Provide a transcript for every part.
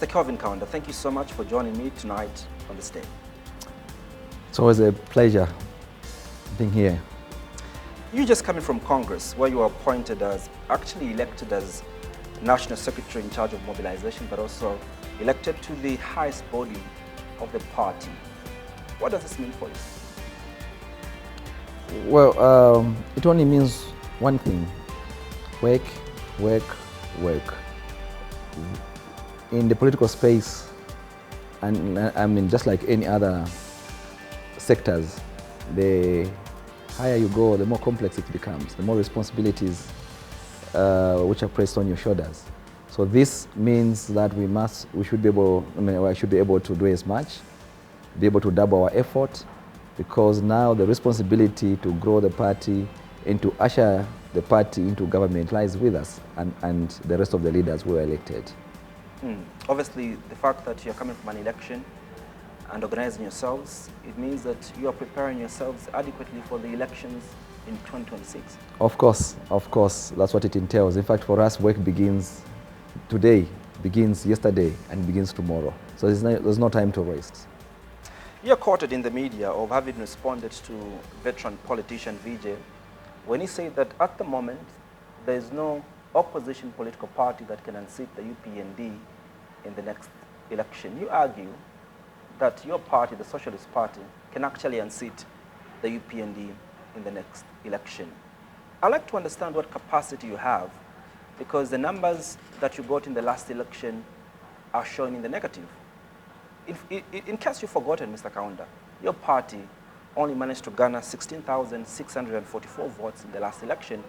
Mr. Kelvin Kaunda, thank you so much for joining me tonight on this day. It's always a pleasure being here. You just coming from Congress, where you were appointed as, actually elected as National Secretary in charge of mobilization, but also elected to the highest body of the party. What does this mean for you? Well, it only means one thing: work, work, work. In the political space, and I mean just like any other sectors, the higher you go, the more complex it becomes, the more responsibilities which are placed on your shoulders. So this means that we should be able, I should be able to do as much, be able to double our effort, because now the responsibility to grow the party and to usher the party into government lies with us and the rest of the leaders who were elected. Obviously, the fact that you're coming from an election and organizing yourselves, it means that you are preparing yourselves adequately for the elections in 2026. Of course, that's what it entails. In fact, for us, work begins today, begins yesterday, and begins tomorrow. So there's no time to waste. You're quoted in the media of having responded to veteran politician Vijay when he said that at the moment, there is no opposition political party that can unseat the UPND in the next election. You argue that your party, the Socialist Party, can actually unseat the UPND in the next election. I'd like to understand what capacity you have, because the numbers that you got in the last election are showing in the negative. In case you've forgotten, Mr. Kaunda, your party only managed to garner 16,644 votes in the last election,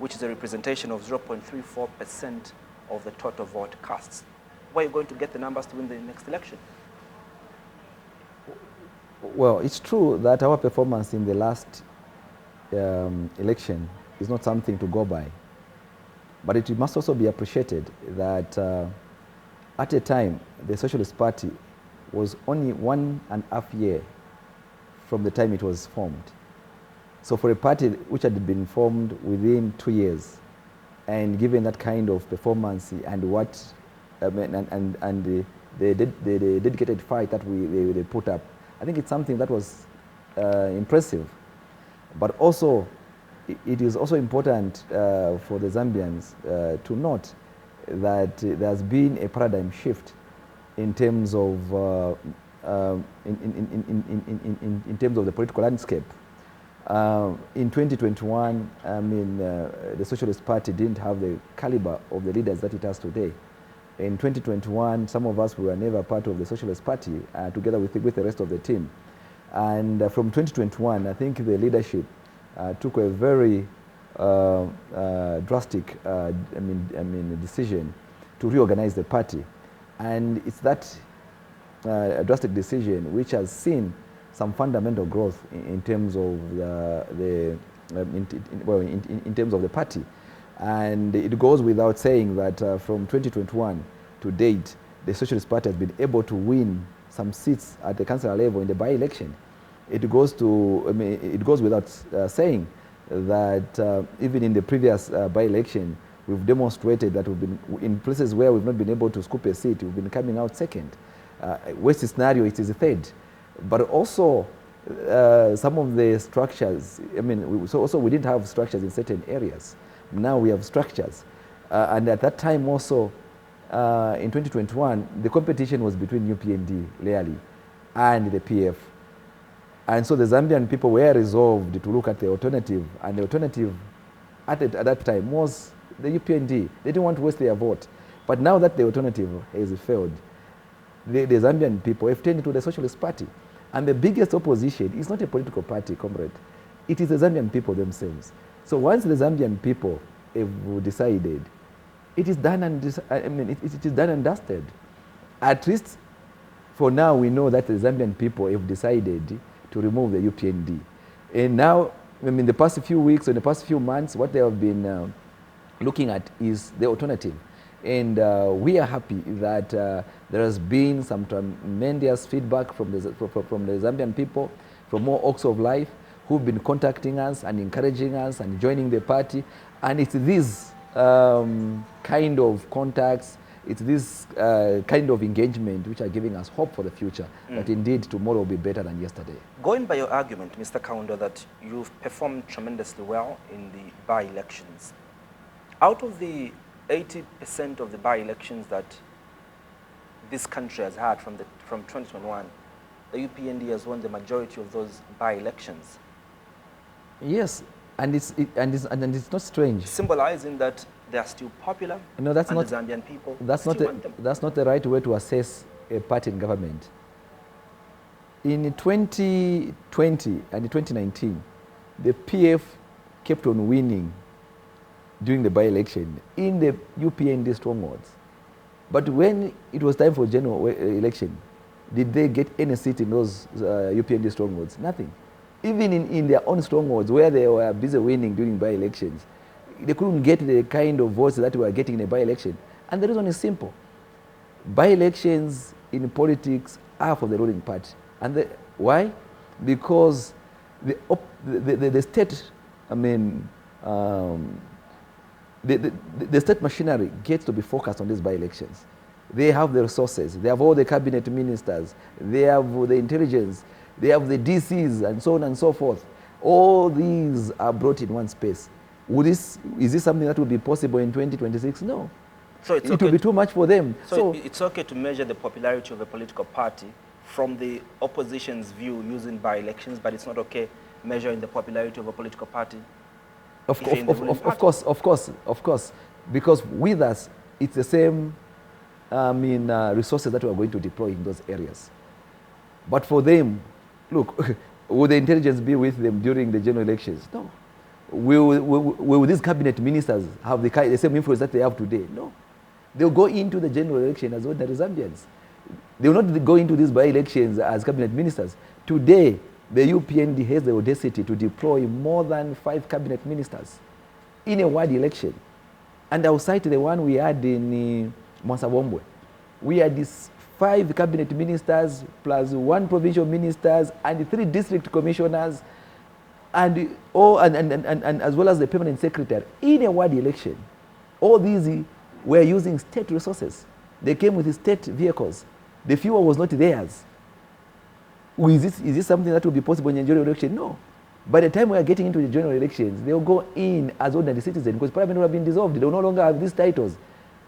which is a representation of 0.34% of the total vote cast. Where are you going to get the numbers to win the next election? Well, it's true that our performance in the last election is not something to go by. But it must also be appreciated that at a time, the Socialist Party was only 1.5 years from the time it was formed. So for a party which had been formed within 2 years, and given that kind of performance and what the dedicated fight that they put up, I think it's something that was impressive. But also, it is also important for the Zambians to note that there's been a paradigm shift in terms of in terms of the political landscape. In 2021, the Socialist Party didn't have the caliber of the leaders that it has today. In 2021, some of us were never part of the Socialist Party, together with the rest of the team. And from 2021, I think the leadership took a very drastic decision to reorganize the party. And it's that drastic decision which has seen some fundamental growth in terms of in terms of the party. And it goes without saying that from 2021 to date, the Socialist Party has been able to win some seats at the council level in the by-election. It goes without saying that even in the previous by-election, we've demonstrated that we've been in places where we've not been able to scoop a seat, we've been coming out second. Worst scenario, it is a third. But also, some of the structures, we didn't have structures in certain areas. Now we have structures. And at that time also, in 2021, the competition was between UPND, Leali, and the PF. And so the Zambian people were resolved to look at the alternative, and the alternative at that time was the UPND. They didn't want to waste their vote. But now that the alternative has failed, the Zambian people have turned to the Socialist Party. And the biggest opposition is not a political party, comrade. It is the Zambian people themselves. So once the Zambian people have decided, it is done and it is done and dusted. At least for now, we know that the Zambian people have decided to remove the UPND. And now, in the past few weeks or the past few months, what they have been looking at is the alternative. And we are happy that there has been some tremendous feedback from the Zambian people, from all walks of life, who've been contacting us and encouraging us and joining the party. And it's these kind of contacts it's this kind of engagement which are giving us hope for the future, that indeed tomorrow will be better than yesterday. Going by your argument, Mr. Kaunda, that you've performed tremendously well in the by-elections, out of the 80% of the by-elections that this country has had from 2021, the UPND has won the majority of those by-elections. Yes, and it's not strange. Symbolizing that they are still popular. No, that's not the Zambian people. That's not the right way to assess a party in government. In 2020 and 2019, the PF kept on winning during the by-election in the UPND strongholds. But when it was time for general election, did they get any seat in those UPND strongholds? Nothing. Even in their own strongholds, where they were busy winning during by-elections, they couldn't get the kind of votes that we were getting in a by-election. And the reason is simple. By-elections in politics are for the ruling party. And why? Because the state, I mean, the state machinery gets to be focused on these by-elections. They have the resources, they have all the cabinet ministers, they have the intelligence, they have the DCs and so on and so forth. All these are brought in one space. Is this something that will be possible in 2026? No. So it will be too much for them. So it's okay to measure the popularity of a political party from the opposition's view using by-elections, but it's not okay measuring the popularity of a political party? Of course. Because with us, it's the same resources that we are going to deploy in those areas. But for them, look, will the intelligence be with them during the general elections? No. Will these cabinet ministers have the same influence that they have today? No. They'll go into the general election as ordinary Zambians. They will not go into these by-elections as cabinet ministers. Today, the UPND has the audacity to deploy more than 5 cabinet ministers in a ward election. And I'll cite the one we had in Mwansa. We had these 5 cabinet ministers plus 1 provincial ministers and 3 district commissioners and as well as the permanent secretary in a ward election. All these were using state resources. They came with state vehicles. The fuel was not theirs. Is this something that will be possible in a general election? No. By the time we are getting into the general elections, they will go in as ordinary citizens because parliament will have been dissolved. They will no longer have these titles.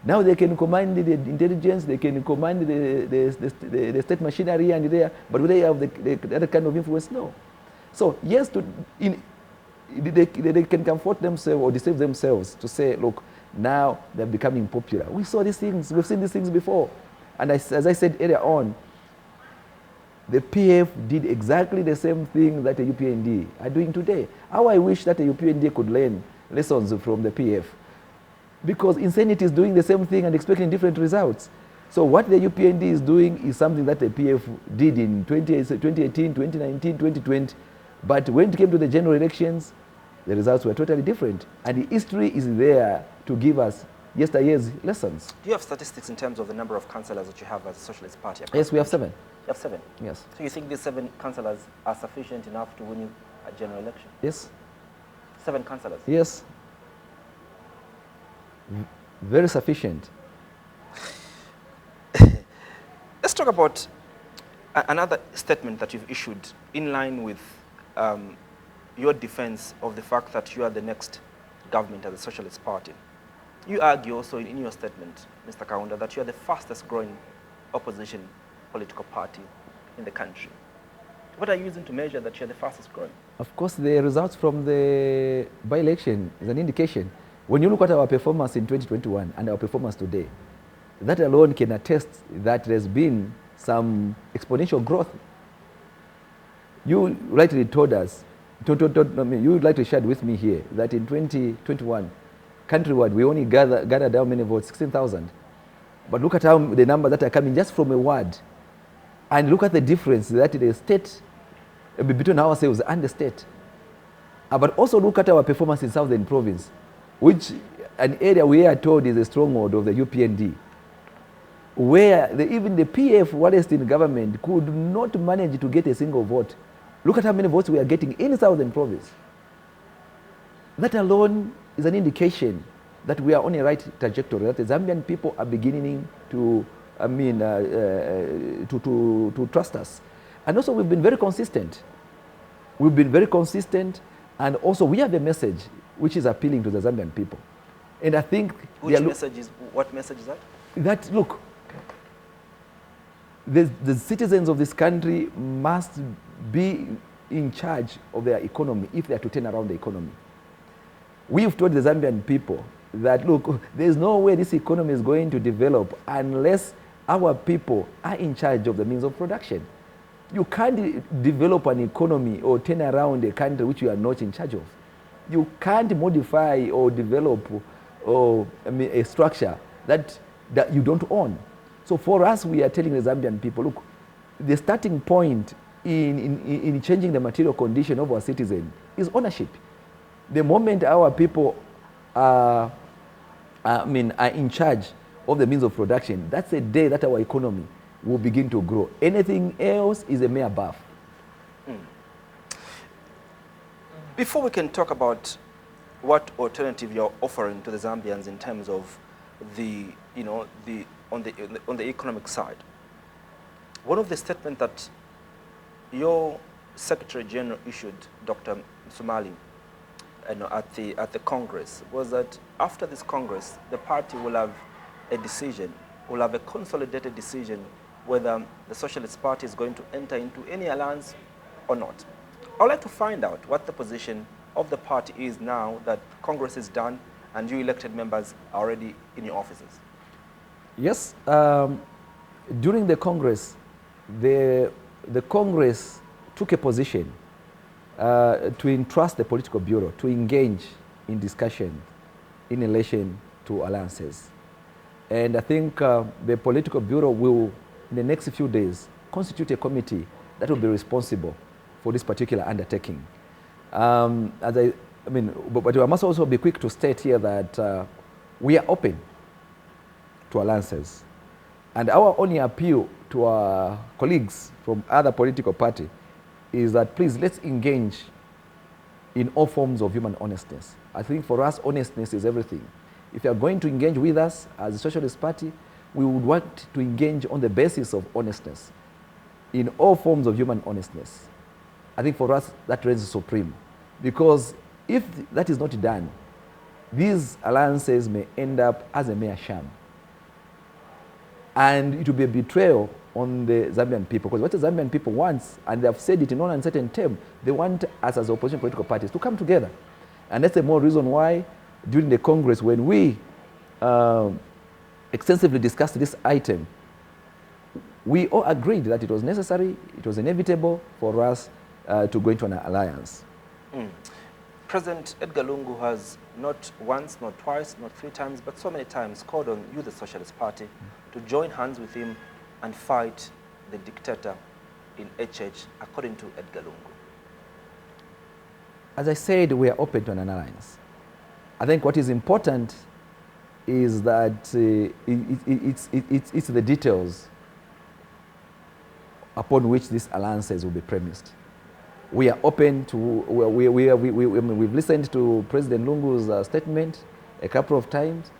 Now they can command the intelligence, they can command the state machinery and there, but will they have the other kind of influence? No. So yes, they can comfort themselves or deceive themselves to say, look, now they're becoming popular. We saw these things, we've seen these things before. And as I said earlier on, the PF did exactly the same thing that the UPND are doing today. How I wish that the UPND could learn lessons from the PF. Because insanity is doing the same thing and expecting different results. So what the UPND is doing is something that the PF did in 2018, 2019, 2020. But when it came to the general elections, the results were totally different. And the history is there to give us yesterday's lessons. Do you have statistics in terms of the number of councillors that you have as a Socialist Party? Yes, we have 7. You have 7? Yes. So you think these 7 councillors are sufficient enough to win you a general election? Yes. 7 councillors? Yes. Very sufficient. Let's talk about another statement that you've issued in line with your defense of the fact that you are the next government as a Socialist Party. You argue also in your statement, Mr. Kaunda, that you are the fastest growing opposition political party in the country. What are you using to measure that you're the fastest growing? Of course, the results from the by-election is an indication. When you look at our performance in 2021 and our performance today, that alone can attest that there's been some exponential growth. You rightly told us, you rightly shared with me here that in 2021, countrywide, we only gathered how many votes? 16,000. But look at how the numbers that are coming just from a ward. And look at the difference that the state, between ourselves and the state. But also look at our performance in Southern Province, which an area we are told is a stronghold of the UPND, where even the PF, whilst in government, could not manage to get a single vote. Look at how many votes we are getting in Southern Province. That alone is an indication that we are on a right trajectory, that the Zambian people are beginning to, to trust us. And also we've been very consistent. We've been very consistent, and also we have a message which is appealing to the Zambian people. And I think... What message is that? That, look, the citizens of this country must be in charge of their economy if they are to turn around the economy. We've told the Zambian people that, look, there's no way this economy is going to develop unless our people are in charge of the means of production. You can't develop an economy or turn around a country which you are not in charge of. You can't modify or develop a structure that you don't own. So for us, we are telling the Zambian people, look, the starting point in changing the material condition of our citizen is ownership. The moment our people are in charge of the means of production, that's the day that our economy will begin to grow. Anything else is a mere buff. Before we can talk about what alternative you're offering to the Zambians in terms of on the economic side, one of the statements that your Secretary General issued, Dr. Msumali, at the Congress, was that after this Congress, the party will have a decision, will have a consolidated decision whether the Socialist Party is going to enter into any alliance or not. I'd like to find out what the position of the party is now that Congress is done and you elected members are already in your offices. Yes, during the Congress, the Congress took a position to entrust the political bureau to engage in discussion in relation to alliances. And I think the political bureau will, in the next few days, constitute a committee that will be responsible for this particular undertaking. But I must also be quick to state here that we are open to alliances. And our only appeal to our colleagues from other political parties is that please let's engage in all forms of human honesty. I think for us, honestness is everything. If you are going to engage with us as a Socialist Party, we would want to engage on the basis of honestness, in all forms of human honestness. I think for us, that reigns supreme. Because if that is not done, these alliances may end up as a mere sham. And it will be a betrayal on the Zambian people. Because what the Zambian people want, and they have said it in no uncertain term, they want us as opposition political parties to come together. And that's the more reason why during the Congress, when we extensively discussed this item, we all agreed that it was necessary, it was inevitable for us to go into an alliance. President Edgar Lungu has not once, not twice, not three times, but so many times called on you, the Socialist Party, to join hands with him and fight the dictator in HH, according to Edgar Lungu. As I said, we are open to an alliance. I think what is important is that it's the details upon which these alliances will be premised. We are open to, we've listened to President Lungu's statement a couple of times,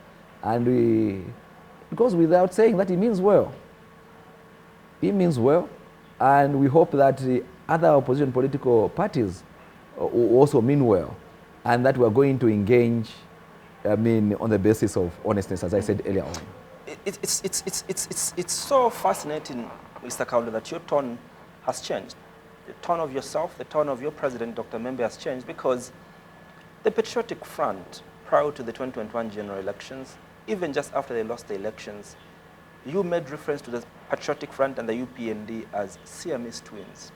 and it goes without saying that he means well. He means well, and we hope that the other opposition political parties will also mean well, and that we're going to engage, on the basis of honesty, as I said earlier on. It's so fascinating, Mr. Kaunda, that your tone has changed. The tone of yourself, the tone of your president, Dr. Membe, has changed because the Patriotic Front, prior to the 2021 general elections, even just after they lost the elections, you made reference to the Patriotic Front and the UPND as Siamese twins.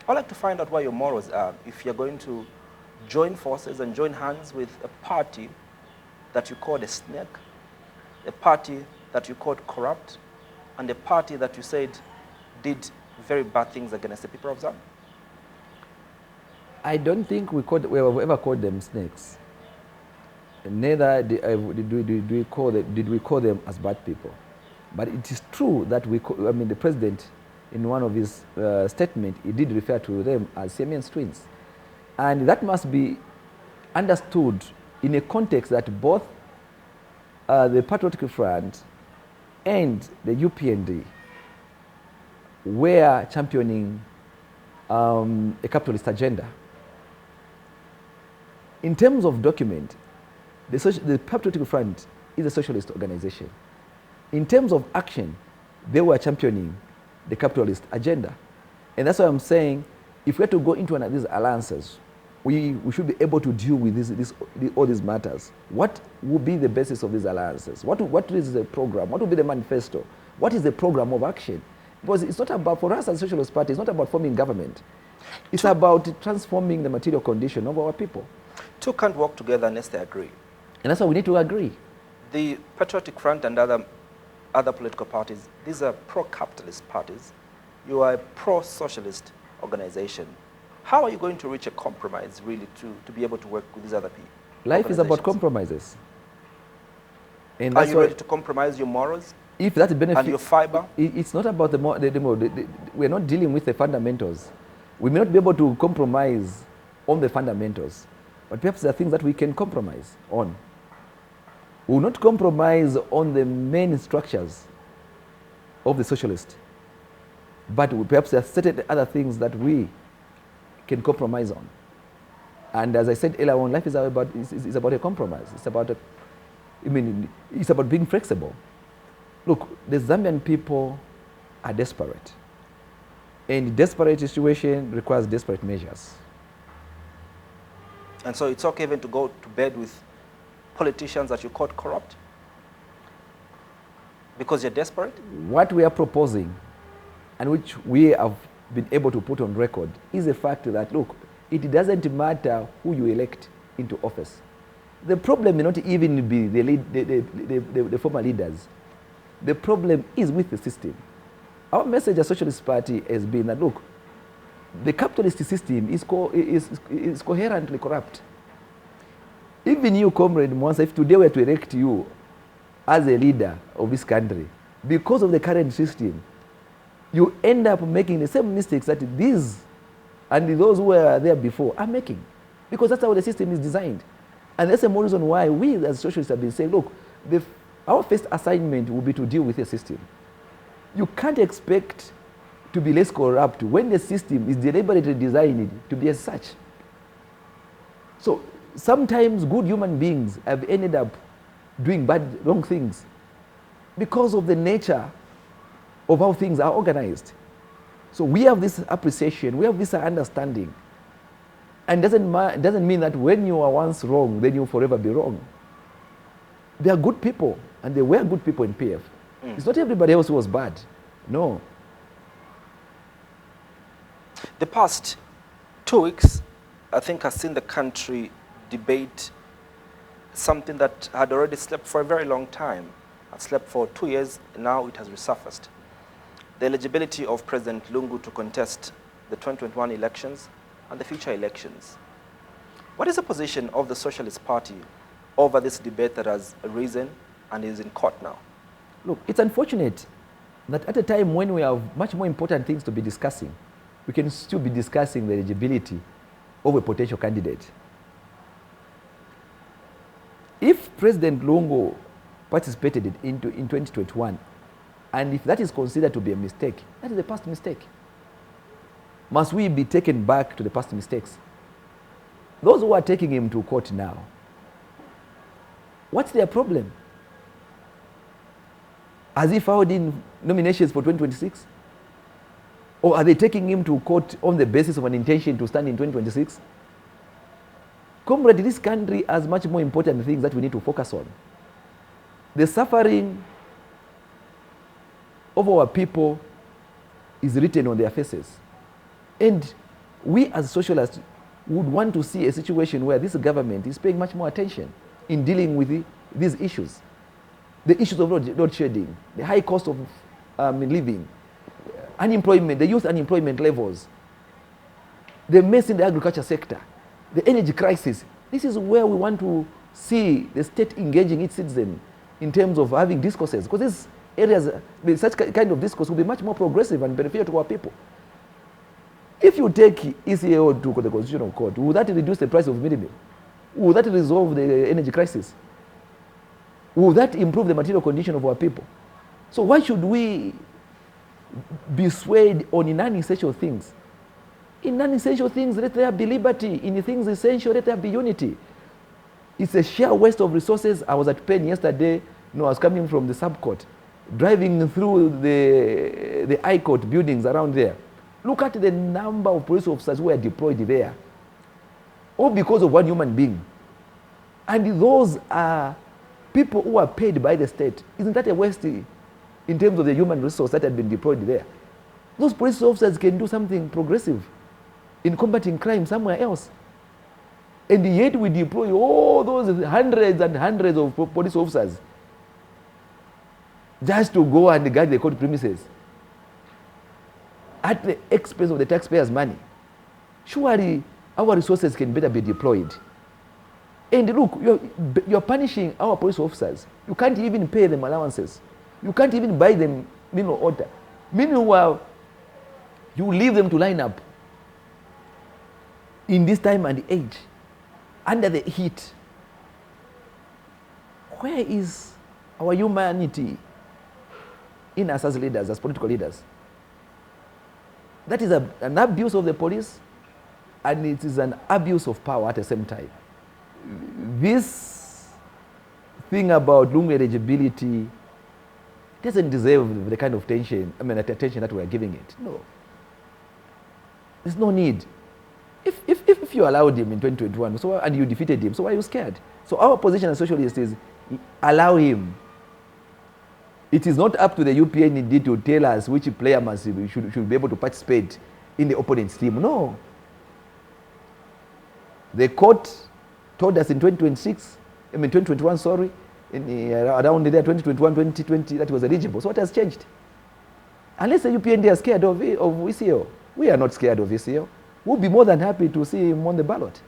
I'd like to find out what your morals are if you're going to join forces and join hands with a party that you called a snake, a party that you called corrupt, and a party that you said did very bad things against the people of Zambia. I don't think we have ever called them snakes. Neither did we call them as bad people. But it is true that the president, in one of his statements, he did refer to them as Siamese twins. And that must be understood in a context that both the Patriotic Front and the UPND were championing a capitalist agenda. In terms of document, the Patriotic Front is a socialist organization. In terms of action, they were championing the capitalist agenda. And that's why I'm saying, if we have to go into these alliances, we should be able to deal with all these matters. What would be the basis of these alliances? What is the program? What would be the manifesto? What is the program of action? Because it's not about, for us as a Socialist Party, it's not about forming government. It's about transforming the material condition of our people. Two can't work together unless they agree. And that's why we need to agree. The Patriotic Front and other political parties, these are pro-capitalist parties. You are a pro-socialist organization. How are you going to reach a compromise, really, to be able to work with these other people? Life is about compromises. And are you ready to compromise your morals? If that benefit, and your fiber? It's not about we're not dealing with the fundamentals. We may not be able to compromise on the fundamentals, but perhaps there are things that we can compromise on. We will not compromise on the main structures of the socialist, but perhaps there are certain other things that we can compromise on. And as I said earlier on, life is about a compromise. It's about it's about being flexible. Look, the Zambian people are desperate. And desperate situation requires desperate measures. And so it's okay even to go to bed with politicians that you caught corrupt? Because you're desperate? What we are proposing, and which we have been able to put on record, is the fact that, look, it doesn't matter who you elect into office. The problem may not even be the former leaders. The problem is with the system. Our message as Socialist Party has been that, look, the capitalist system is coherently corrupt. Even you, Comrade Mwansa, if today were to elect you as a leader of this country, because of the current system, you end up making the same mistakes that these and those who were there before are making. Because that's how the system is designed. And that's the more reason why we as socialists have been saying, look, our first assignment will be to deal with the system. You can't expect to be less corrupt when the system is deliberately designed to be as such. So sometimes good human beings have ended up doing wrong things because of the nature of how things are organized. So we have this appreciation, we have this understanding. And doesn't mean that when you are once wrong, then you'll forever be wrong. They are good people, and they were good people in PF. It's not everybody else who was bad. No. The past 2 weeks, I think, has seen the country debate something that had already slept for a very long time. Had slept for 2 years, and now it has resurfaced. The eligibility of President Lungu to contest the 2021 elections and the future elections. What is the position of the Socialist Party over this debate that has arisen and is in court now? Look, it's unfortunate that at a time when we have much more important things to be discussing, we can still be discussing the eligibility of a potential candidate. If President Lungu participated in 2021, and if that is considered to be a mistake, that is a past mistake. Must we be taken back to the past mistakes? Those who are taking him to court now, what's their problem? Has he filed in nominations for 2026? Or are they taking him to court on the basis of an intention to stand in 2026? Comrade, this country has much more important things that we need to focus on. The suffering of our people is written on their faces. And we as socialists would want to see a situation where this government is paying much more attention in dealing with these issues. The issues of load shedding, the high cost of living, unemployment, the youth unemployment levels, the mess in the agriculture sector, the energy crisis. This is where we want to see the state engaging its citizens in terms of having discourses, because these areas, such kind of discourse will be much more progressive and beneficial to our people. If you take ECAO to the Constitutional Court, will that reduce the price of minimum? Will that resolve the energy crisis? Will that improve the material condition of our people? So why should we be swayed on non-essential things? In non-essential things, let there be liberty. In the things essential, let there be unity. It's a sheer waste of resources. I was at Penn yesterday. I was coming from the subcourt, driving through the high court buildings around there. Look at the number of police officers who are deployed there, all because of one human being. And those are people who are paid by the state. Isn't that a waste in terms of the human resource that had been deployed there? Those police officers can do something progressive in combating crime somewhere else. And yet we deploy all those hundreds and hundreds of police officers just to go and guard the court premises at the expense of the taxpayers' money. Surely our resources can better be deployed. And look, you're punishing our police officers. You can't even pay them allowances. You can't even buy them mineral water. Meanwhile, you leave them to line up in this time and age, under the heat. Where is our humanity in us as leaders, as political leaders? That is an abuse of the police, and it is an abuse of power at the same time. This thing about Lungu eligibility doesn't deserve the kind of attention that we are giving it. No. There's no need. If you allowed him in 2021 and you defeated him, so why are you scared? So our position as socialists is allow him. It is not up to the UPN indeed to tell us which player should be able to participate in the opponent's team. No. The court told us in 2021, sorry, around the year 2021, 2020, that was eligible. So what has changed? Unless the UPND are scared of ECO, we are not scared of ECO. We'll be more than happy to see him on the ballot.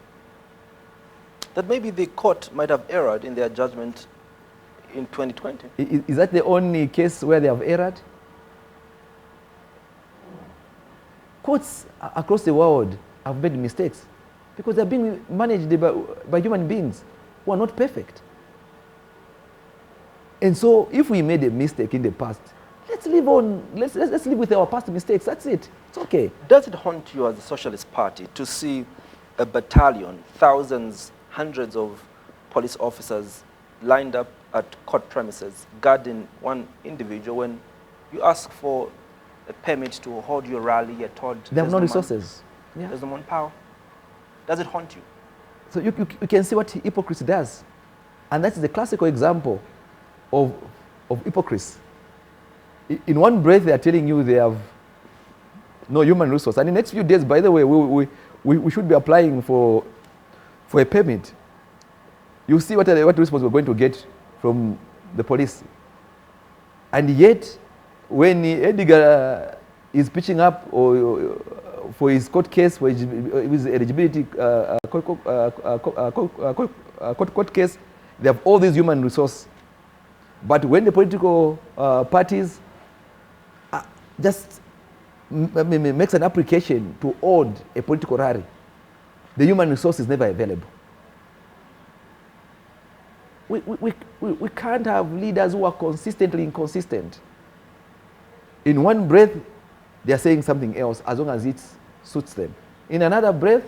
That maybe the court might have erred in their judgment in 2020. Is that the only case where they have erred? Courts across the world have made mistakes because they're being managed by human beings who are not perfect. And so if we made a mistake in the past, let's live with our past mistakes. That's it. It's okay. Does it haunt you as a Socialist Party to see a battalion, thousands, hundreds of police officers lined up at court premises guarding one individual when you ask for a permit to hold your rally, you're told they have no resources. There's no manpower. Does it haunt you? So you can see what hypocrisy does. And that's the classical example of hypocrisy. In one breath, they are telling you they have no human resource. And in the next few days, by the way, we should be applying for a permit. You see what response we're going to get from the police. And yet, when Edgar is pitching up for his court case, for his eligibility court case, they have all these human resources. But when the political parties just makes an application to hold a political rally, the human resource is never available. We can't have leaders who are consistently inconsistent. In one breath, they are saying something else as long as it suits them. In another breath,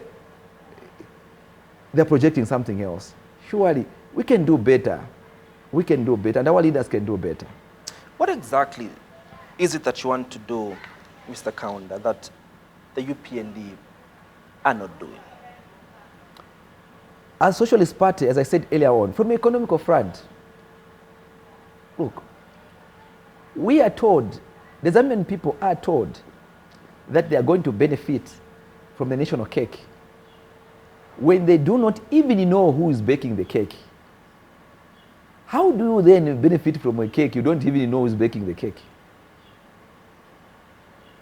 they're projecting something else. Surely, we can do better. We can do better, and our leaders can do better. What exactly is it that you want to do, Mr. Kaunda, that the UPND are not doing? As Socialist Party, as I said earlier on, from the economical front, look, we are told, the Zambian people are told that they are going to benefit from the national cake when they do not even know who is baking the cake. How do you then benefit from a cake you don't even know who is baking the cake?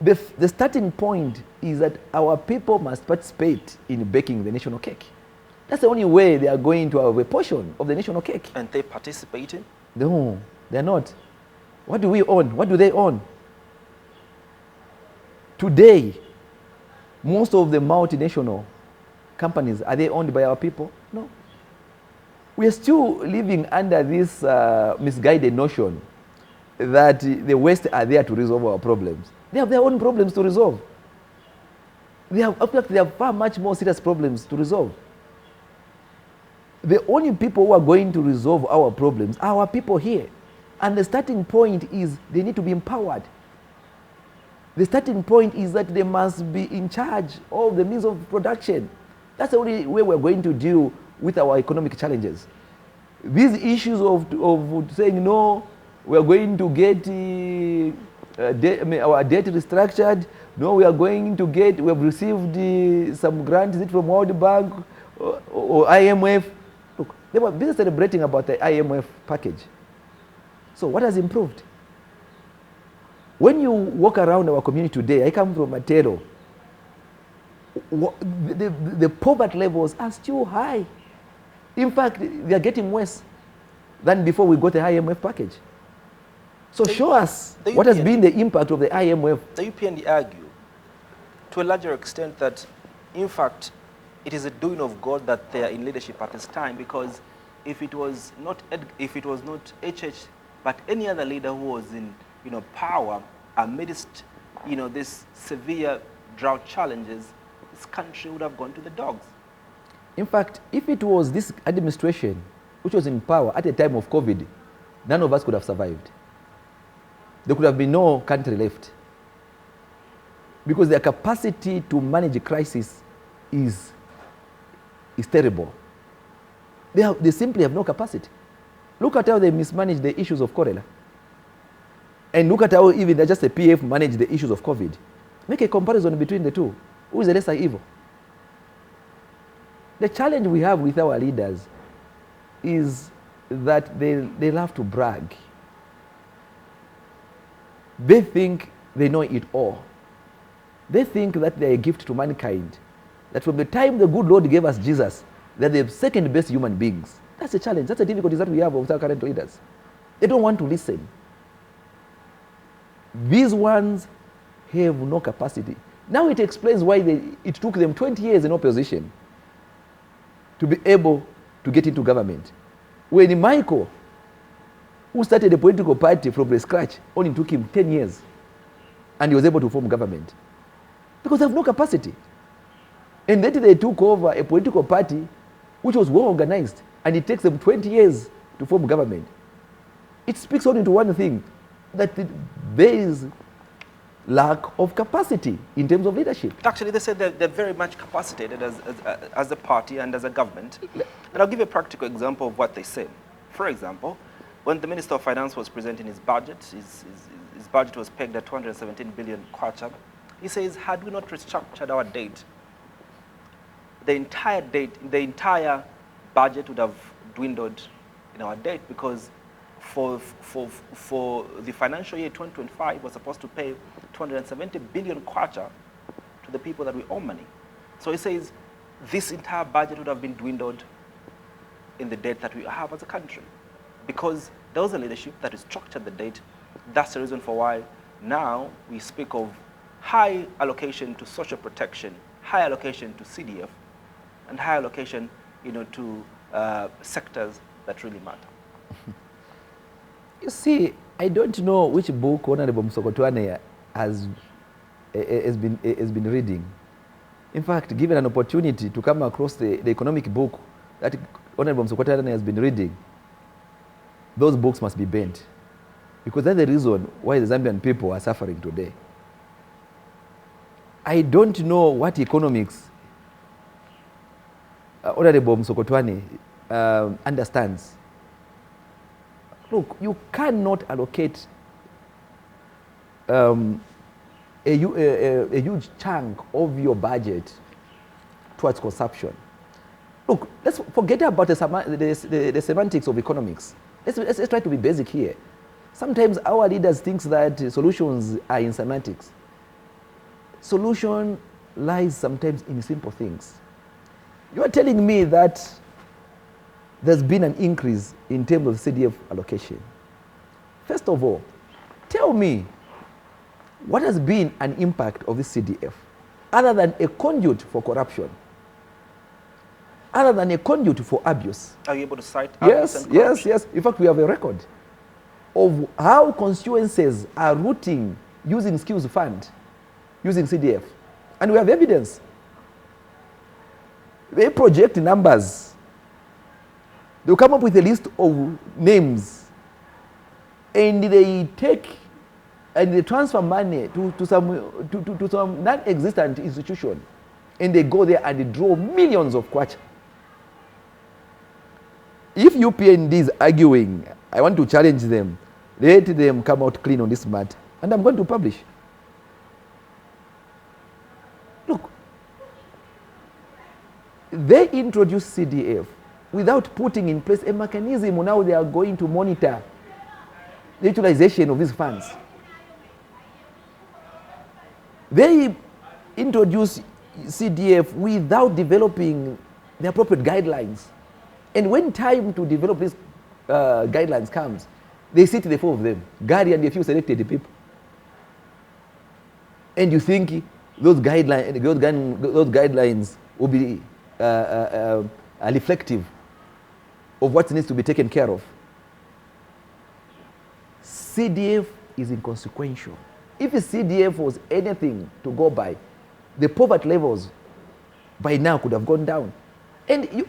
The starting point is that our people must participate in baking the national cake. That's the only way they are going to have a portion of the national cake. And they participating? No, they're not. What do we own? What do they own? Today, most of the multinational companies, are they owned by our people? No. We are still living under this misguided notion that the West are there to resolve our problems. They have their own problems to resolve. They have far much more serious problems to resolve. The only people who are going to resolve our problems are our people here. And the starting point is they need to be empowered. The starting point is that they must be in charge of the means of production. That's the only way we're going to deal with our economic challenges. These issues of saying, no, we're going to get our debt restructured, no, we have received some grants, is it from World Bank or IMF? Look, they were busy celebrating about the IMF package. So what has improved? When you walk around our community today, I come from Matero, the poverty levels are still high. In fact, they are getting worse than before we got the IMF package. So show us what has been the impact of the IMF. The UPND argue, to a larger extent, that in fact, it is a doing of God that they are in leadership at this time, because if it was not HH, but any other leader who was in power amidst this severe drought challenges, this country would have gone to the dogs. In fact, if it was this administration which was in power at the time of COVID, none of us could have survived. There could have been no country left. Because their capacity to manage a crisis is terrible. They simply have no capacity. Look at how they mismanaged the issues of cholera. And look at how even just the PF managed the issues of COVID. Make a comparison between the two. Who is the lesser evil? The challenge we have with our leaders is that they love to brag. They think they know it all. They think that they are a gift to mankind. That from the time the good Lord gave us Jesus, they're the second best human beings. That's a challenge. That's the difficulty that we have with our current leaders. They don't want to listen. These ones have no capacity. Now it explains why it took them 20 years in opposition to be able to get into government. When Michael, who started a political party from the scratch, only took him 10 years, and he was able to form government. Because they have no capacity. And then they took over a political party which was well organized, and it takes them 20 years to form government. It speaks only to one thing, that there is lack of capacity in terms of leadership. Actually, they said they're very much capacitated as a party and as a government. And I'll give you a practical example of what they say. For example, when the Minister of Finance was presenting his budget, his budget was pegged at 217 billion kwacha. He says, had we not restructured our debt, the entire budget would have dwindled in our debt, because for the financial year 2025, we're supposed to pay 270 billion kwacha to the people that we owe money. So he says this entire budget would have been dwindled in the debt that we have as a country, because there was a leadership that restructured the debt. That's the reason for why now we speak of high allocation to social protection, high allocation to CDF, and high allocation to sectors that really matter. You see, I don't know which book Honorable Msokotwane has been reading. In fact, given an opportunity to come across the economic book that Honorable Msokotwane has been reading, those books must be banned. Because that's the reason why the Zambian people are suffering today. I don't know what economics Honorable Msokotwane understands. Look, you cannot allocate a huge chunk of your budget towards consumption. Look, let's forget about the semantics of economics. Let's try to be basic here. Sometimes our leaders think that solutions are in semantics. Solution lies sometimes in simple things. You are telling me that there's been an increase in terms of CDF allocation. First of all, tell me what has been an impact of this CDF other than a conduit for corruption? other than a conduit for abuse. Are you able to cite abuse Yes, and yes, corruption? yes. In fact, we have a record of how constituencies are routing using skills fund, using CDF. And we have evidence. They project numbers. They'll come up with a list of names, and they take and they transfer money to some non-existent institution, and they go there and they draw millions of kwacha. If UPND is arguing, I want to challenge them. Let them come out clean on this matter, and I'm going to publish. Look, they introduced CDF without putting in place a mechanism. Now they are going to monitor the utilization of these funds. They introduced CDF without developing the appropriate guidelines. And when time to develop these guidelines comes, they sit the four of them, Gary and a few selected people. And you think those guidelines will be reflective of what needs to be taken care of. CDF is inconsequential. If a CDF was anything to go by, the poverty levels by now could have gone down. And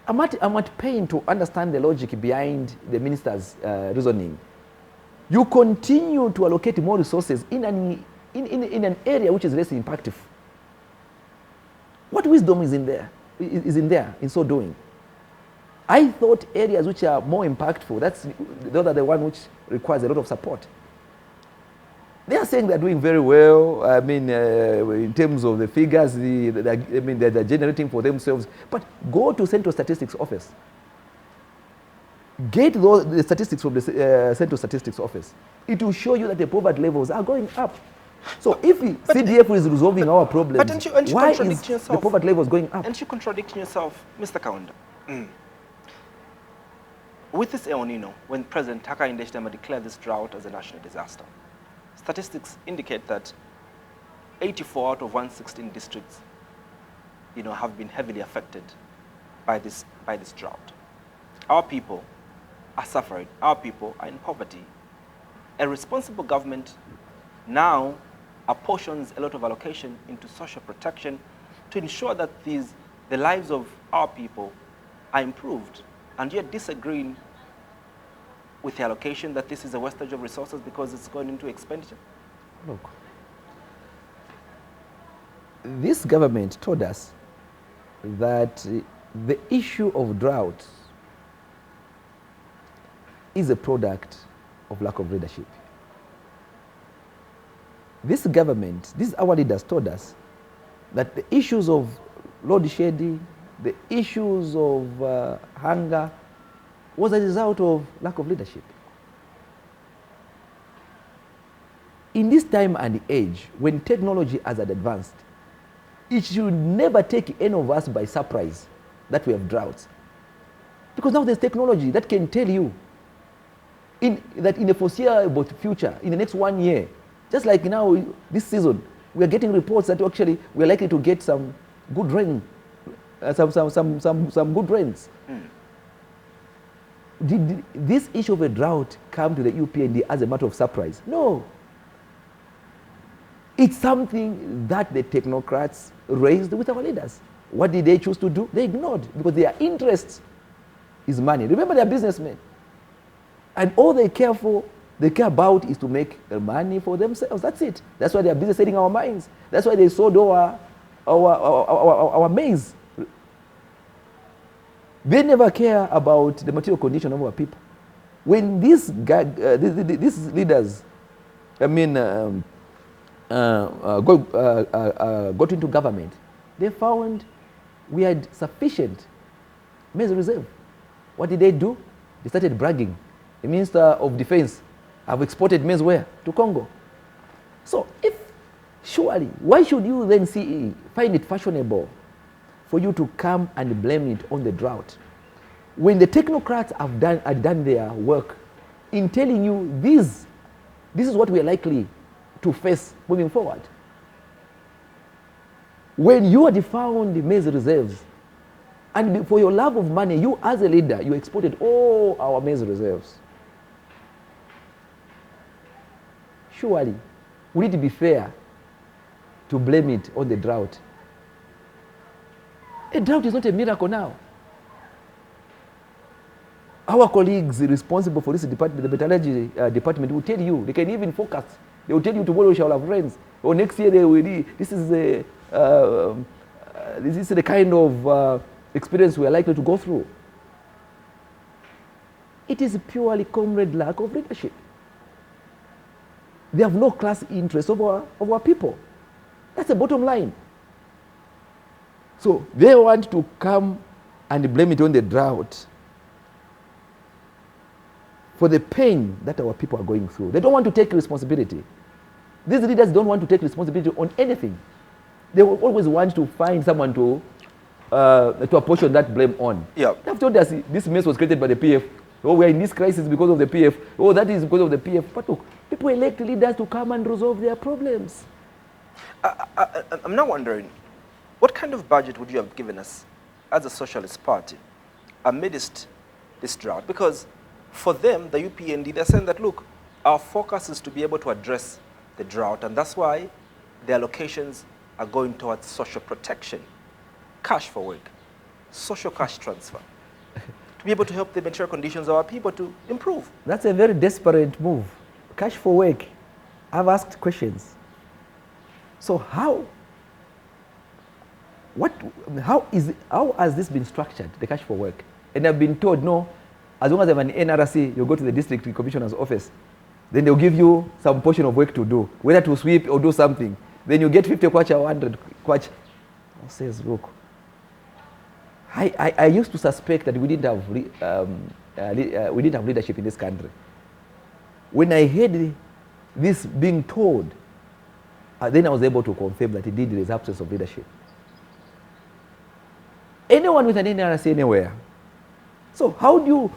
I'm at pain to understand the logic behind the minister's reasoning. You continue to allocate more resources in an area which is less impactful. What wisdom is in there? In so doing? I thought areas which are more impactful, those are the ones which requires a lot of support. They are saying they're doing very well. I mean, in terms of the figures, they're generating for themselves. But go to Central Statistics Office. Get the statistics from the Central Statistics Office. It will show you that the poverty levels are going up. So if CDF is resolving our problems, aren't you why is yourself? the poverty levels going up? Aren't you contradicting yourself, Mr. Kaunda? With this El Nino, when President Hakainde Hichilema declared this drought as a national disaster, statistics indicate that 84 out of 116 districts, have been heavily affected by this drought. Our people are suffering. Our people are in poverty. A responsible government now apportions a lot of allocation into social protection to ensure that the lives of our people are improved, and yet disagreeing with the allocation that this is a wastage of resources because it's going into expenditure? Look, this government told us that the issue of drought is a product of lack of leadership. This government, our leaders told us that the issues of load shedding, the issues of hunger, was a result of lack of leadership. In this time and age, when technology has advanced, it should never take any of us by surprise that we have droughts. Because now there's technology that can tell you that in the foreseeable future, in the next 1 year, just like now, this season, we are getting reports that actually we are likely to get some good rain, some good rains. Did this issue of a drought come to the UPND as a matter of surprise? No. It's something that the technocrats raised with our leaders. What did they choose to do? They ignored, because their interest is money. Remember, they're businessmen. And all they care about is to make money for themselves. That's it. That's why they are busy selling our mines. That's why they sold our maize. They never care about the material condition of our people. When these leaders, got into government, they found we had sufficient maize reserve. What did they do? They started bragging. The Minister of Defense have exported maize where? To Congo. So surely, why should you then find it fashionable for you to come and blame it on the drought, when the technocrats had done their work in telling you this is what we are likely to face moving forward? When you had found the maize reserves And for your love of money, you as a leader, you exported all our maize reserves. Surely, would it be fair to blame it on the drought? A drought is not a miracle now. Our colleagues responsible for this department, the metallurgy department, will tell you, they can even focus. They will tell you tomorrow we shall have rains. Or next year they will, this is the kind of experience we are likely to go through. It is purely comrade lack of leadership. They have no class interest of our people. That's the bottom line. So they want to come and blame it on the drought for the pain that our people are going through. They don't want to take responsibility. These leaders don't want to take responsibility on anything. They will always want to find someone to apportion that blame on. Yeah. They've told us this mess was created by the PF. Oh, we're in this crisis because of the PF. Oh, that is because of the PF. But look, people elect leaders to come and resolve their problems. I'm now wondering, what kind of budget would you have given us as a Socialist Party amidst this drought? Because for them, the UPND, they're saying that, look, our focus is to be able to address the drought, and that's why the allocations are going towards social protection, cash for work, social cash transfer, to be able to help the material conditions of our people to improve. That's a very desperate move. Cash for work. I've asked questions. So how has this been structured, the cash for work? And I've been told, no, as long as I have an NRC, you go to the district commissioner's office. Then they'll give you some portion of work to do, whether to sweep or do something. Then you get 50 kwacha or 100 kwacha. I says, look, I used to suspect that we didn't have leadership in this country. When I heard this being told, then I was able to confirm that indeed there is absence of leadership. Anyone with an NRC anywhere. So how do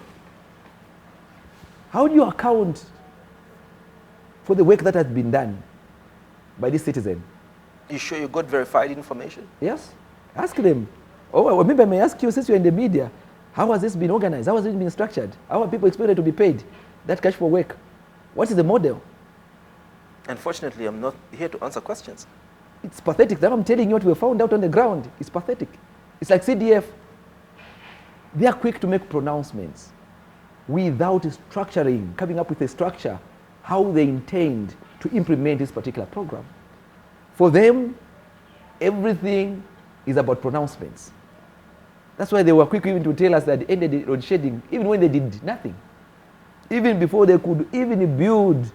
you account for the work that has been done by this citizen? You sure you got verified information? Yes. Ask them. Oh, maybe I may ask you, since you're in the media, how has this been organized? How has it been structured? How are people expected to be paid that cash for work? What is the model? Unfortunately, I'm not here to answer questions. It's pathetic. That I'm telling you what we found out on the ground. It's pathetic. It's like CDF. They are quick to make pronouncements without structuring, coming up with a structure, how they intend to implement this particular program. For them, everything is about pronouncements. That's why they were quick even to tell us that they ended the load shedding, even when they did nothing. Even before they could even build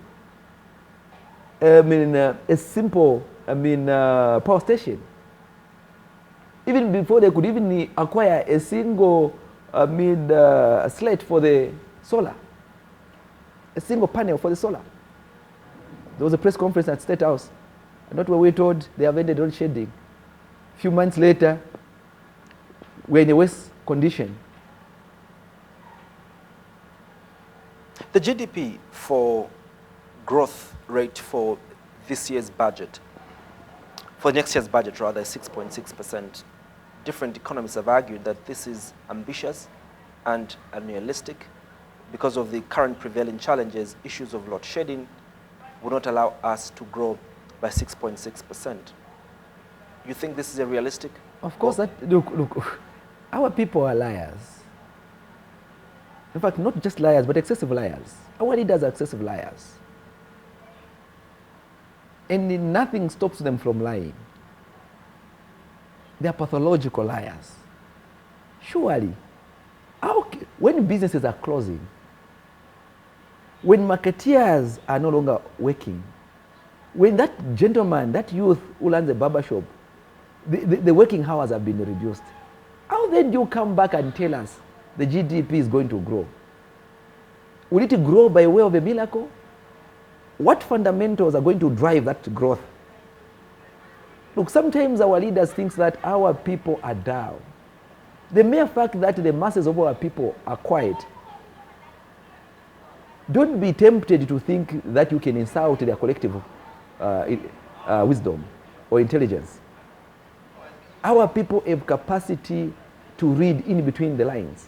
a simple power station. Even before they could even acquire a single slate for the solar. A single panel for the solar. There was a press conference at State House. And not where we were told they have ended load shedding. A few months later, we're in a worse condition. The GDP for growth rate for this year's budget, for next year's budget rather, is 6.6%. Different economists have argued that this is ambitious and unrealistic because of the current prevailing challenges. Issues of load shedding will not allow us to grow by 6.6%. You think this is a realistic? Of course, look, our people are liars. In fact, not just liars, but excessive liars. Our leaders are excessive liars. And nothing stops them from lying. They are pathological liars. Surely, when businesses are closing, when marketeers are no longer working, when that gentleman, that youth who runs a barber shop, the working hours have been reduced, how then do you come back and tell us the GDP is going to grow? Will it grow by way of a miracle? What fundamentals are going to drive that growth? Look, sometimes our leaders think that our people are dull. The mere fact that the masses of our people are quiet, don't be tempted to think that you can insult their collective wisdom or intelligence. Our people have capacity to read in between the lines.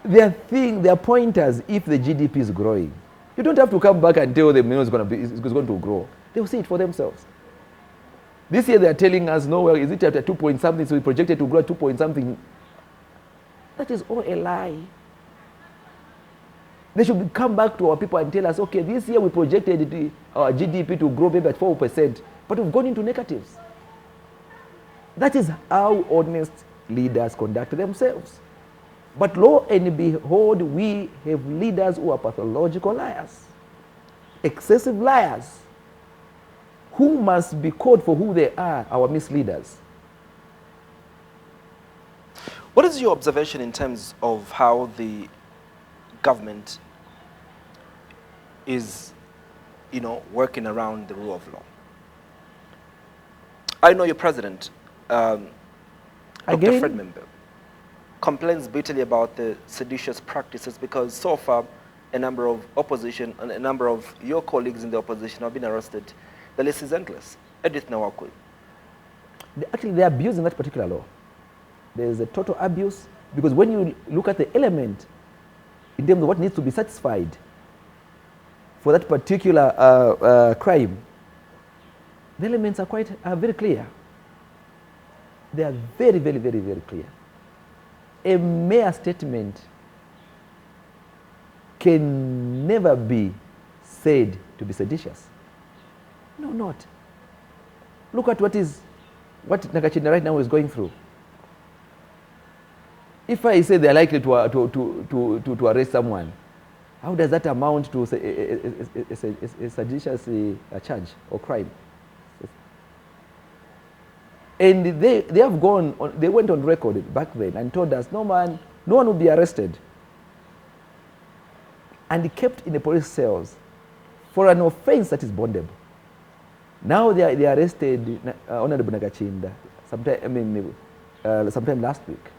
Their pointers if the GDP is growing. You don't have to come back and tell them it's going to grow. They'll see it for themselves. This year they are telling us, no, well, is it at 2 point something, so we projected to grow at 2 point something. That is all a lie. They should come back to our people and tell us, okay, this year we projected our GDP to grow maybe at 4%, but we've gone into negatives. That is how honest leaders conduct themselves. But lo and behold, we have leaders who are pathological liars, excessive liars, who must be called for who they are, our misleaders. What is your observation in terms of how the government is, working around the rule of law? I know your president, Dr. Fred Membe, complains bitterly about the seditious practices because so far a number of opposition and a number of your colleagues in the opposition have been arrested. The list is endless. Edith Nawakwe. Actually, they're abusing that particular law. There is a total abuse because when you look at the element in terms of what needs to be satisfied for that particular crime, the elements are very clear. They are very, very, very, very clear. A mere statement can never be said to be seditious. No, not. Look at what Nakachinda right now is going through. If I say they are likely to arrest someone, how does that amount to a seditious charge or crime? And they have they went on record back then and told us, no one will be arrested. And kept in the police cells for an offense that is bondable. Now they arrested Honorable Nakachinda sometime last week.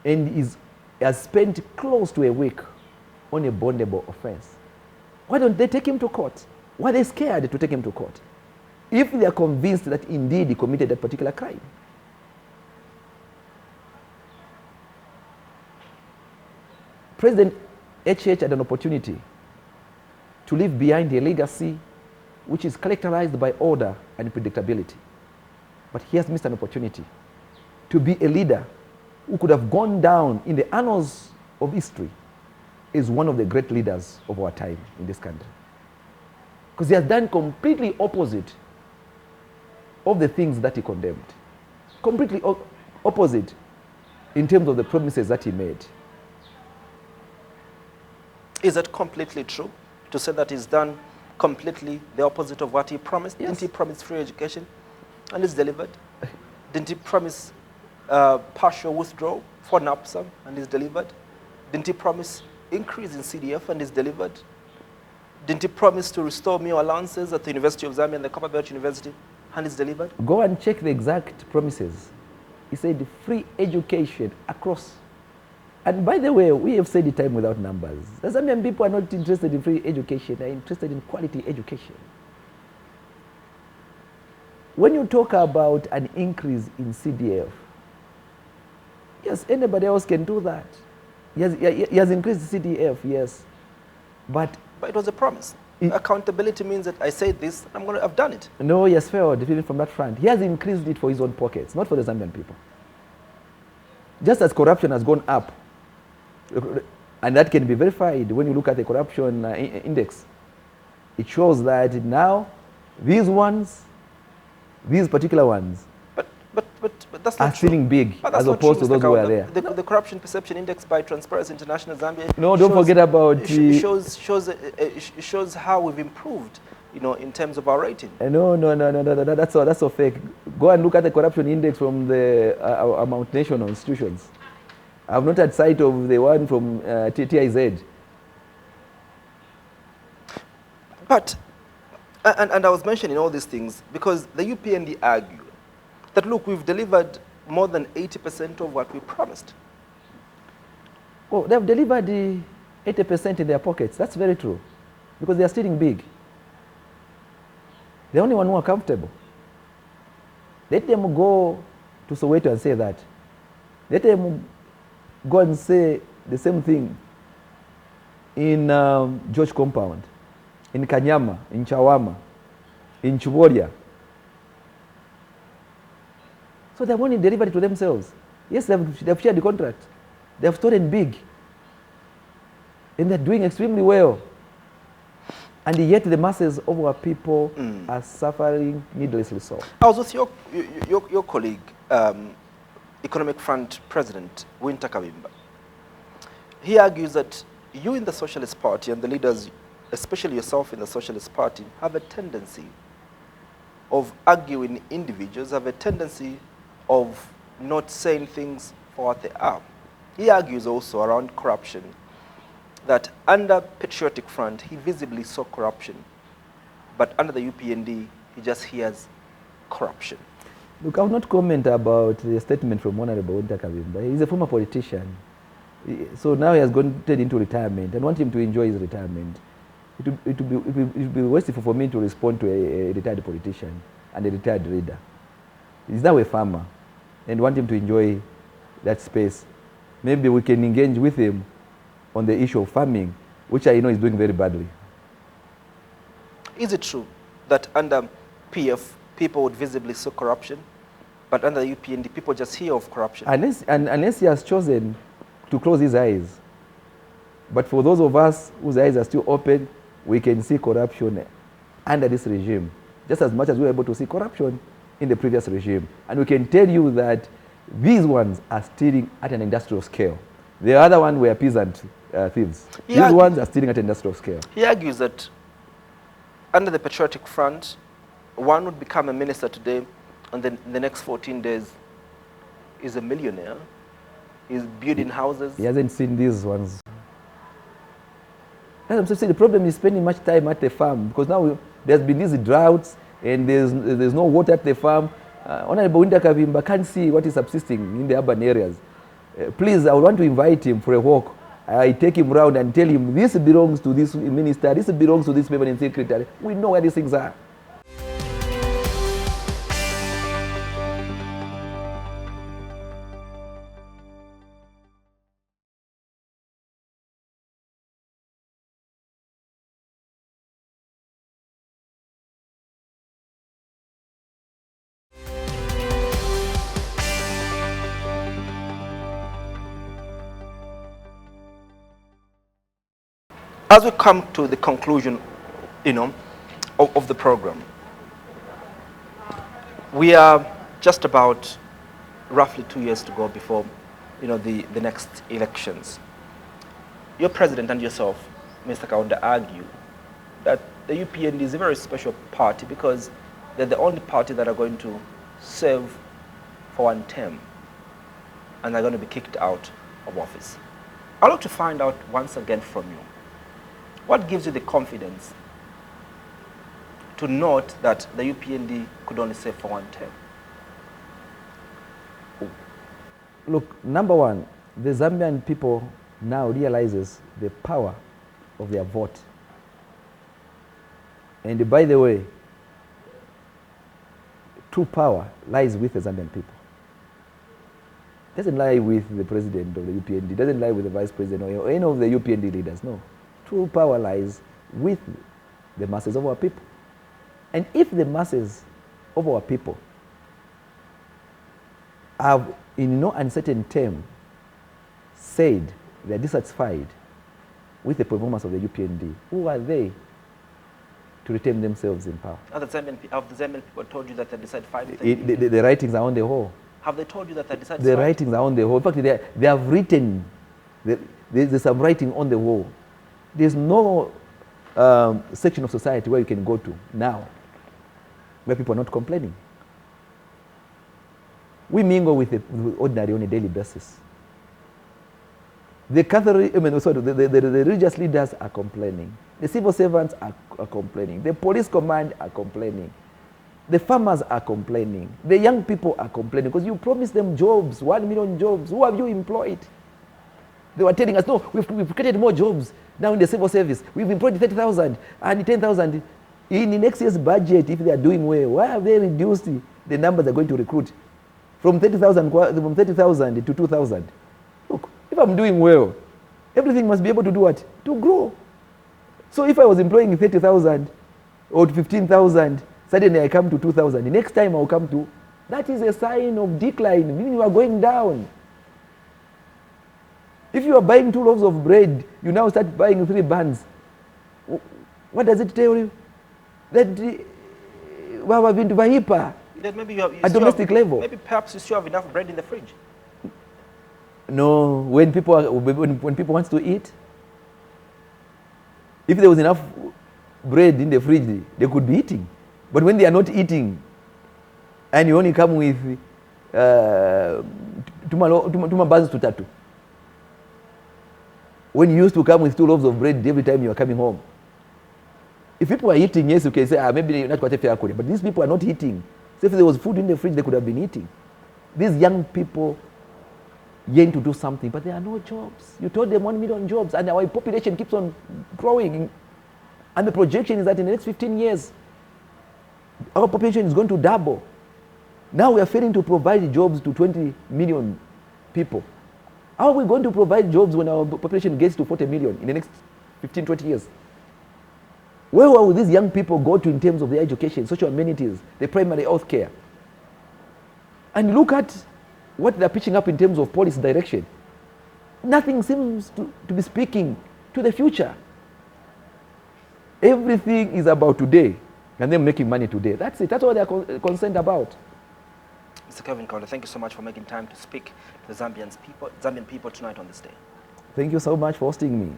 And has spent close to a week on a bondable offense. Why don't they take him to court? Why are they scared to take him to court? If they are convinced that indeed he committed that particular crime. President HH had an opportunity to leave behind a legacy which is characterized by order and predictability. But he has missed an opportunity to be a leader who could have gone down in the annals of history as one of the great leaders of our time in this country. Because he has done completely opposite of the things that he condemned. Completely opposite in terms of the promises that he made. Is that completely true? To say that he's done completely the opposite of what he promised? Yes. Didn't he promise free education and it's delivered? Didn't he promise partial withdrawal for NAPSA and it's delivered? Didn't he promise increase in CDF and it's delivered? Didn't he promise to restore meal allowances at the University of Zambia and the Copperbelt University and it's delivered? Go and check the exact promises. He said free education across. And by the way, we have said it time without numbers. The Zambian people are not interested in free education, they're interested in quality education. When you talk about an increase in CDF, yes, anybody else can do that. He has increased CDF, yes. But it was a promise. Accountability means that I said this, I've done it. No, he has failed from that front. He has increased it for his own pockets, not for the Zambian people. Just as corruption has gone up, and that can be verified when you look at the corruption index. It shows that now these particular ones, but that's not are feeling big as opposed to those who are there. The corruption perception index by Transparency International Zambia. No, don't forget about shows how we've improved, in terms of our rating. No, that's so fake. Go and look at the corruption index from our multinational institutions. I've not had sight of the one from TIZ. But, and I was mentioning all these things because the UPND argue that, look, we've delivered more than 80% of what we promised. Oh, they've delivered the 80% in their pockets. That's very true. Because they are stealing big. The only one who are comfortable. Let them go to Soweto and say that. Let them go and say the same thing in George Compound, in Kanyama, in Chawama, in Chuboria. So they've only delivered it to themselves. Yes, they've shared the contract. They've stolen big. And they're doing extremely well. And yet the masses of our people are suffering needlessly so. I was with your colleague, Economic Front President Winter Kavimba. He argues that you in the Socialist Party and the leaders, especially yourself in the Socialist Party, have a tendency of arguing individuals, have a tendency of not saying things for what they are. He argues also around corruption, that under Patriotic Front, he visibly saw corruption, but under the UPND, he just hears corruption. Look, I will not comment about the statement from Honorable Winter Kavimba. He's a former politician. So now he has gone into retirement. I want him to enjoy his retirement. It would be wasteful for me to respond to a retired politician and a retired leader. He's now a farmer and want him to enjoy that space. Maybe we can engage with him on the issue of farming, which I know is doing very badly. Is it true that under PF, people would visibly see corruption, but under the UPND, people just hear of corruption? Unless he has chosen to close his eyes. But for those of us whose eyes are still open, we can see corruption under this regime, just as much as we were able to see corruption in the previous regime. And we can tell you that these ones are stealing at an industrial scale. The other one were peasant thieves. These ones are stealing at an industrial scale. He argues that under the Patriotic Front, one would become a minister today, and then in the next 14 days is a millionaire. He's building houses. He hasn't seen these ones. As I'm saying, the problem is spending much time at the farm, because now there's been these droughts and there's no water at the farm. Honorable Winter Kavimba can't see what is subsisting in the urban areas. Please, I would want to invite him for a walk. I take him around and tell him, this belongs to this minister, this belongs to this permanent secretary. We know where these things are. As we come to the conclusion, of the program, we are just about roughly 2 years to go before, the next elections. Your president and yourself, Mr. Kaunda, argue that the UPND is a very special party because they're the only party that are going to serve for one term and they're going to be kicked out of office. I'd like to find out once again from you, what gives you the confidence to note that the UPND could only serve for one term? Look, number one, the Zambian people now realizes the power of their vote. And by the way, true power lies with the Zambian people. It doesn't lie with the president of the UPND, it doesn't lie with the vice president or any of the UPND leaders, no. True power lies with the masses of our people. And if the masses of our people have, in no uncertain term, said they are dissatisfied with the performance of the UPND, who are they to retain themselves in power? Have the Zambian people told you that they decide fine? The writings are on the whole. Have they told you that they decide The writings are on the whole. In fact, they have written, there's some writing on the wall. There's no section of society where you can go to now where people are not complaining. We mingle with the ordinary on a daily basis. The Catholic, the religious leaders are complaining. The civil servants are complaining. The police command are complaining. The farmers are complaining. The young people are complaining because you promised them jobs, 1 million jobs. Who have you employed? They were telling us, no, we've created more jobs now in the civil service. We've employed 30,000 and 10,000. In the next year's budget, if they are doing well, why have they reduced the numbers they're going to recruit? from 30,000 to 2,000. Look, if I'm doing well, everything must be able to do what? To grow. So if I was employing 30,000 or 15,000, suddenly I come to 2,000. The next time I'll come to, that is a sign of decline, meaning you are going down. If you are buying 2 loaves of bread, you now start buying 3 buns. What does it tell you? That we have been to Vahipa at domestic level. Maybe perhaps you still have enough bread in the fridge. No, when people want to eat, if there was enough bread in the fridge, they could be eating. But when they are not eating, and you only come with tuma buns to tatu, when you used to come with 2 loaves of bread every time you are coming home. If people are eating, yes, you can say, maybe not quite a fair question, but these people are not eating. So if there was food in the fridge, they could have been eating. These young people yearn to do something, but there are no jobs. You told them 1 million jobs, and our population keeps on growing. And the projection is that in the next 15 years, our population is going to double. Now we are failing to provide jobs to 20 million people. How are we going to provide jobs when our population gets to 40 million in the next 15, 20 years? Where will these young people go to in terms of their education, social amenities, the primary health care? And look at what they're pitching up in terms of policy direction. Nothing seems to be speaking to the future. Everything is about today, and them making money today. That's it. That's what they're concerned about. Mr. Kelvin Kaunda, thank you so much for making time to speak to the Zambian people tonight on this day. Thank you so much for hosting me.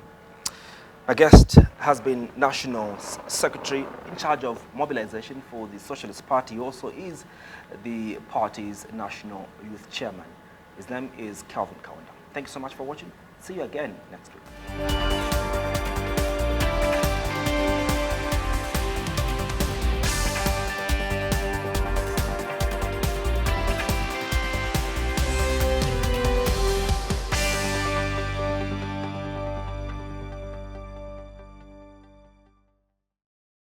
Our guest has been National Secretary in charge of mobilization for the Socialist Party. He also is the party's National Youth Chairman. His name is Kelvin Kaunda. Thank you so much for watching. See you again next week.